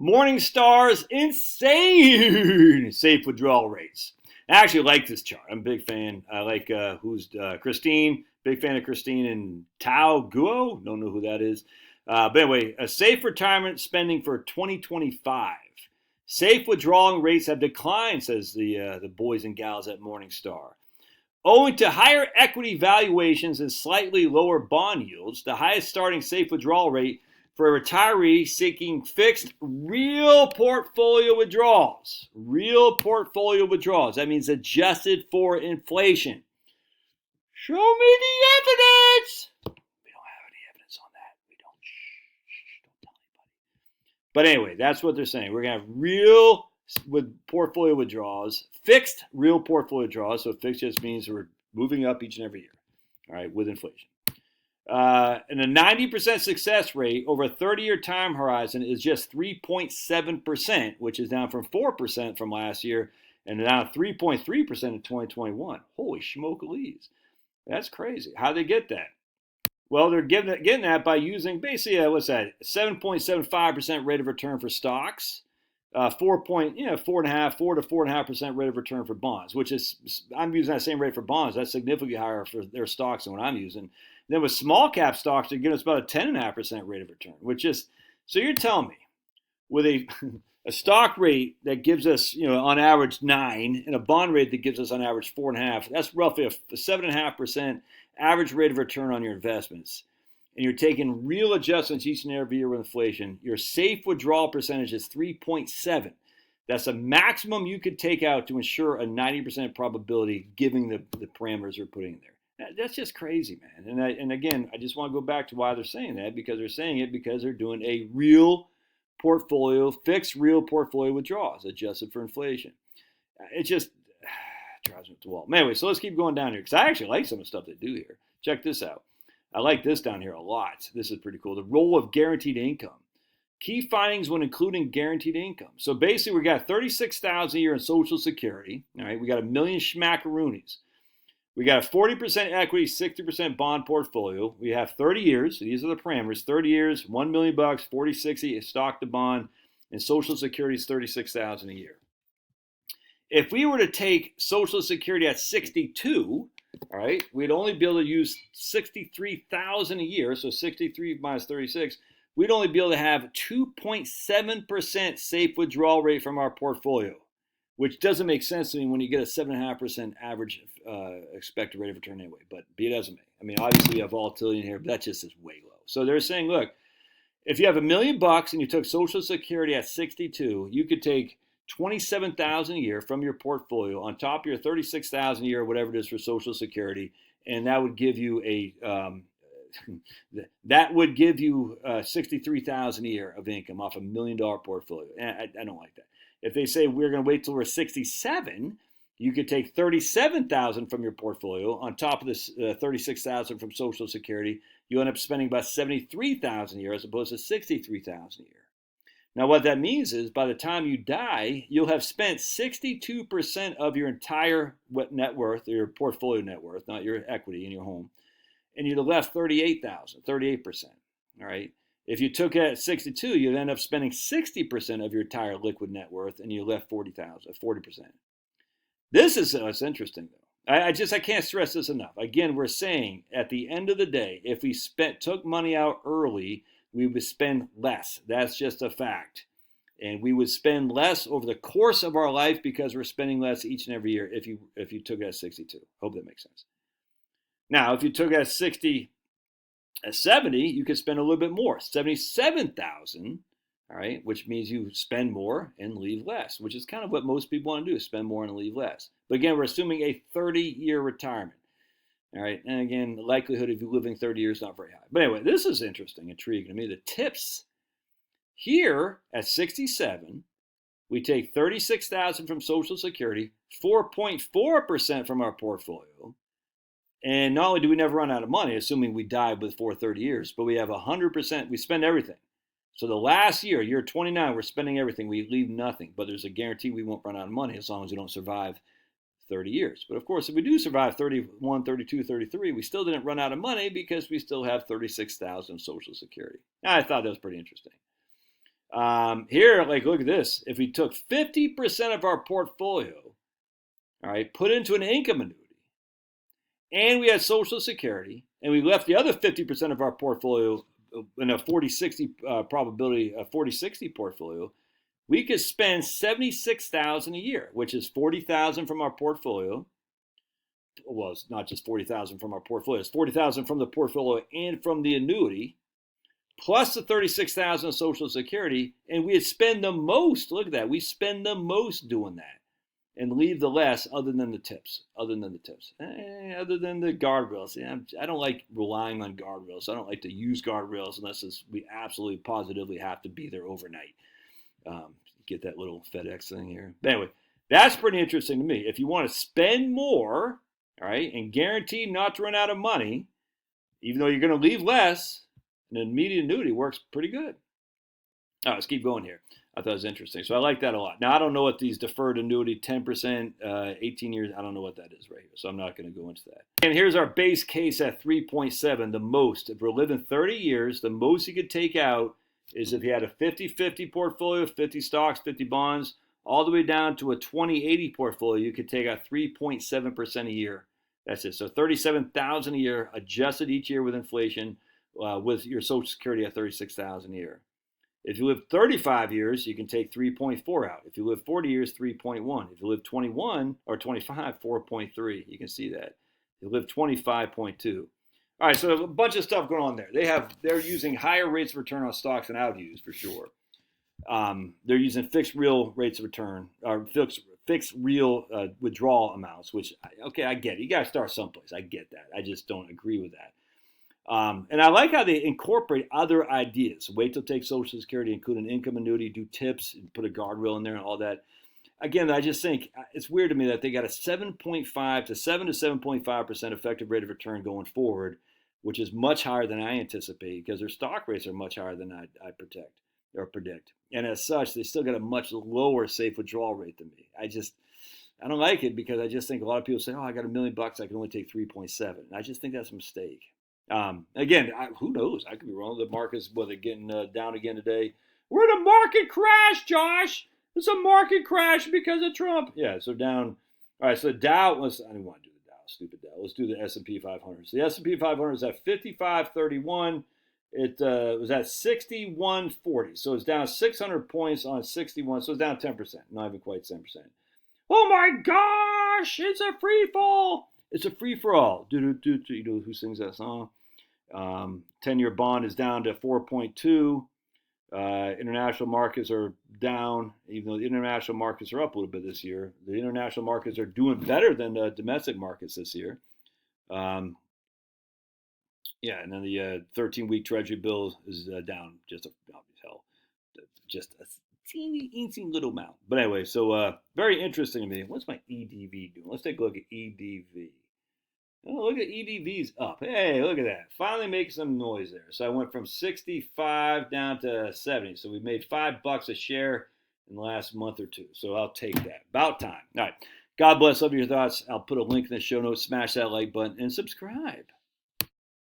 Morningstar's insane safe withdrawal rates. I actually like this chart. I'm a big fan. I like Christine. Big fan of Christine and Tao Guo. Don't know who that is. But anyway, a safe retirement spending for 2025. Safe withdrawing rates have declined, says the boys and gals at Morningstar. Owing to higher equity valuations and slightly lower bond yields, the highest starting safe withdrawal rate for a retiree seeking fixed real portfolio withdrawals. Real portfolio withdrawals. That means adjusted for inflation. Show me the evidence. We don't have any evidence on that. We don't. Don't tell anybody. But anyway, that's what they're saying. We're going to have real with portfolio withdrawals, fixed real portfolio withdrawals. So fixed just means we're moving up each and every year, all right, with inflation. And a 90% success rate over a 30-year time horizon is just 3.7%, which is down from 4% from last year and down 3.3% in 2021. Holy schmoke-a-lees. That's crazy. How'd they get that? Well, they're getting that by using basically, 7.75% rate of return for stocks, 4 to 4.5% rate of return for bonds, which is, I'm using that same rate for bonds. That's significantly higher for their stocks than what I'm using. Then with small cap stocks, they're giving us about a 10.5% rate of return, which is, so you're telling me with a stock rate that gives us, on average 9 and a bond rate that gives us on average 4.5, that's roughly a 7.5% average rate of return on your investments. And you're taking real adjustments each and every year with inflation. Your safe withdrawal percentage is 3.7. That's the maximum you could take out to ensure a 90% probability given the parameters they're putting in there. That's just crazy, man. And again, I just want to go back to why they're saying that, because they're saying it because they're doing a real portfolio, fixed real portfolio withdrawals adjusted for inflation. It just drives me up the wall. Anyway, so let's keep going down here because I actually like some of the stuff they do here. Check this out. I like this down here a lot. This is pretty cool. The role of guaranteed income. Key findings when including guaranteed income. So basically, we got $36,000 a year in Social Security. All right, we got a million schmackaroonies. We got a 40% equity, 60% bond portfolio. We have 30 years. So these are the parameters. 30 years, $1 million, 40-60 stock to bond, and Social Security is $36,000 a year. If we were to take Social Security at 62, all right, we'd only be able to use $63,000 a year. So 63 minus 36, we'd only be able to have 2.7% safe withdrawal rate from our portfolio, which doesn't make sense to me when you get a 7.5% average expected rate of return anyway, but be it as it may. I mean, obviously you have volatility in here, but that just is way low. So they're saying, look, if you have $1 million and you took Social Security at 62, you could take $27,000 a year from your portfolio on top of your $36,000 a year, whatever it is for Social Security, and that would give you $63,000 a year of income off $1 million portfolio. And I don't like that. If they say we're going to wait till we're 67, you could take $37,000 from your portfolio on top of this $36,000 from Social Security. You end up spending about $73,000 a year as opposed to $63,000 a year. Now, what that means is by the time you die, you'll have spent 62% of your entire net worth, or your portfolio net worth, not your equity in your home, and you'd have left 38%. All right. If you took it at 62, you'd end up spending 60% of your entire liquid net worth, and you left 40%. This is what's interesting, though. I can't stress this enough. Again, we're saying at the end of the day, if we took money out early, we would spend less. That's just a fact. And we would spend less over the course of our life because we're spending less each and every year if you took it at 62. Hope that makes sense. Now, if you took it at 70, you could spend a little bit more, $77,000, all right, which means you spend more and leave less, which is kind of what most people want to do, spend more and leave less. But again, we're assuming a 30-year retirement, all right? And again, the likelihood of you living 30 years is not very high. But anyway, this is interesting, intriguing to me. The tips here at 67, we take $36,000 from Social Security, 4.4% from our portfolio. And not only do we never run out of money, assuming we die before 30 years, but we have 100%, we spend everything. So the last year 29, we're spending everything. We leave nothing, but there's a guarantee we won't run out of money as long as we don't survive 30 years. But of course, if we do survive 31, 32, 33, we still didn't run out of money because we still have $36,000 Social Security. I thought that was pretty interesting. Here, like, look at this. If we took 50% of our portfolio, all right, put into an income annuity, and we had Social Security, and we left the other 50% of our portfolio in a 40-60 probability, a 40-60 portfolio, we could spend $76,000 a year, which is $40,000 from our portfolio. Well, it's not just $40,000 from our portfolio; it's $40,000 from the portfolio and from the annuity, plus the $36,000 of Social Security, and we'd spend the most. Look at that. We spend the most doing that, and leave the less, other than the tips. Other than the guardrails. Yeah, I don't like relying on guardrails. I don't like to use guardrails unless we absolutely positively have to be there overnight. Get that little FedEx thing here. But anyway, that's pretty interesting to me. If you want to spend more, all right, and guarantee not to run out of money, even though you're going to leave less, an immediate annuity works pretty good. All right, let's keep going here. I thought it was interesting. So I like that a lot. Now, I don't know what these deferred annuity, 10%, 18 years, I don't know what that is right here. So I'm not going to go into that. And here's our base case at 3.7, the most. If we're living 30 years, the most you could take out is if you had a 50-50 portfolio, 50 stocks, 50 bonds, all the way down to a 20-80 portfolio, you could take out 3.7% a year. That's it. So $37,000 a year, adjusted each year with inflation, with your Social Security at $36,000 a year. If you live 35 years, you can take 3.4 out. If you live 40 years, 3.1. If you live 21 or 25, 4.3. You can see that. If you live 25.2. All right, so a bunch of stuff going on there. They're using higher rates of return on stocks than I would use for sure. They're using fixed real rates of return, or fixed real withdrawal amounts, which, okay, I get it. You got to start someplace. I get that. I just don't agree with that. And I like how they incorporate other ideas. Wait till take Social Security, include an income annuity, do tips, and put a guardrail in there and all that. Again, I just think it's weird to me that they got a 7.5 to 7.5% effective rate of return going forward, which is much higher than I anticipate because their stock rates are much higher than I predict. And as such, they still got a much lower safe withdrawal rate than me. I don't like it because I just think a lot of people say, oh, I got $1 million, I can only take 3.7. And I just think that's a mistake. Again, who knows? I could be wrong. The market's, they're getting down again today. We're in a market crash, Josh. It's a market crash because of Trump. Yeah, so down. All right, so the Dow, I didn't want to do the Dow, stupid Dow. Let's do the S&P 500. So the S&P 500 is at 55.31. It was at 61.40. So it's down 600 points on 61. So it's down 10%, not even quite 10%. Oh my gosh, it's a free fall. It's a free for all. You know who sings that song? 10-year bond is down to 4.2. International markets are down, even though the international markets are up a little bit this year. The international markets are doing better than the domestic markets this year. And then the 13-week Treasury bill is down just a teeny little amount. But anyway, so very interesting to me. What's my EDV doing? Let's take a look at EDV. Oh, look at EDV's up. Hey, look at that. Finally making some noise there. So I went from 65 down to 70. So we made $5 a share in the last month or two. So I'll take that. About time. All right. God bless. Love your thoughts. I'll put a link in the show notes. Smash that like button and subscribe.